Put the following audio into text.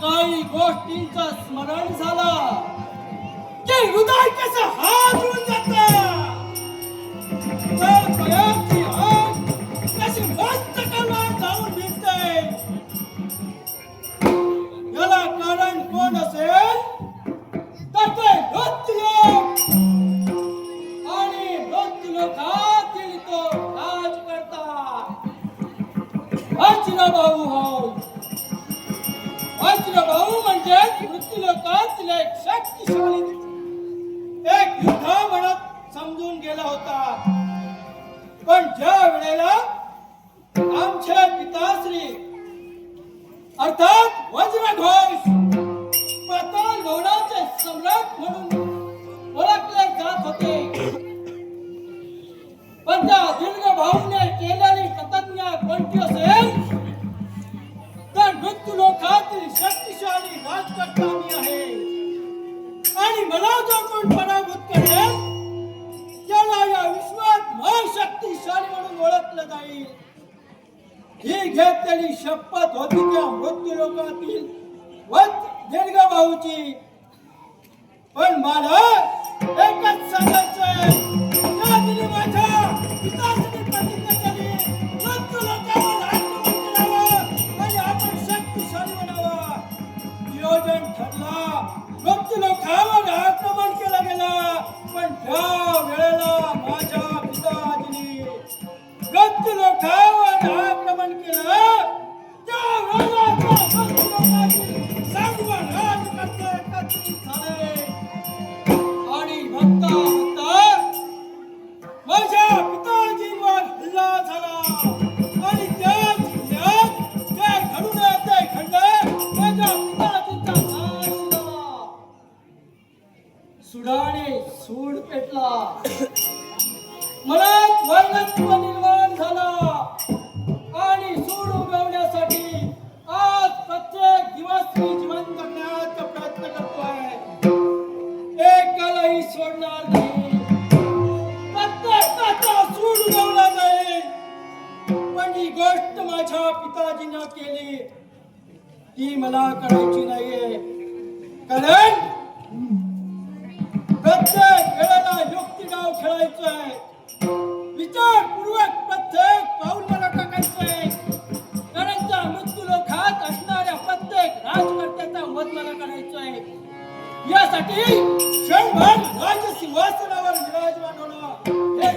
काही गोष्टींचं स्मरण झालं की हृदय कसं हादरून जातं. बयाची आग कशी मस्तकाला जाऊन भिडते. याला कारण कोण असेल तर ते मृत्यूलोक आणि मृत्यूलोकातील तो राजकर्ता वज्रभाऊ होय. वज्रभाऊ म्हणजे मृत्यूलोकातील एक शक्तिशाली एक युद्ध म्हणत समजून गेला होता. पण ज्या वेळेला आमचे पिताश्री अर्थात वज्रघोष पाताळ गौडाचे सम्राट म्हणून ओळखले जात होते, पण त्या दीर्घ भाऊने केलेली प्रतिज्ञा कोणती असेल तर मृत्यूलोकातील शक्तिशाली राजकर्ता मी आहे आणि मला जो कोण पराभूत करेल त्याला या विश्वात महाशक्तिशाली म्हणून ओळखलं जाईल. ही घेतलेली शपथ होती त्या मृत्यूलोकातील दीर्घ भाऊची. पण मला एकच सांगायचंय, त्या दिनी माझ्या पिताश्री प्रतिज्ञा केली मृत्यूलोकावर आक्रमण करावं आणि आपण शक्तिशाली बनावं. नियोजन ठरला, मृत्यूलोकावर आक्रमण केलं गेलं. पण त्या वेळेला माझ्या पिताजींनी मृत्यूलोकावर आक्रमण केलं. त्या वेळेला मृत्यूलोकातील सर्व राजकर्ते एकत्रित झाले आणि म्हणता माझ्या पिताजींवर हल्ला झाला आणि त्याच वेळात जे घडू नये ते घडले. माझ्या पिताजींचा नाश झाला. सुडाने सूड पेटला, मनात वर्णत्व निर्माण झाला आणि सूड उगवण्यासाठी आज प्रत्येक दिवस मी जिवंत करण्याचा प्रयत्न करतोय. एकालाही सोडणार नाही, प्रत्येकाचा सूड उगवला जाईल. पण ही गोष्ट माझ्या पिताजींना केली ती मला करायची नाहीये. कारण प्रत्येक वेळेला युक्तिगाव खेळायचंय, विचारपूर्वक प्रत्येक पाऊल मला टाकायचंय. कारण त्या मृत्यूलोकात असणाऱ्या प्रत्येक राजकर्त्याचा वध मला करायचंय. यासाठी क्षणभर राजसिंहासनावर विराजमान होणं हे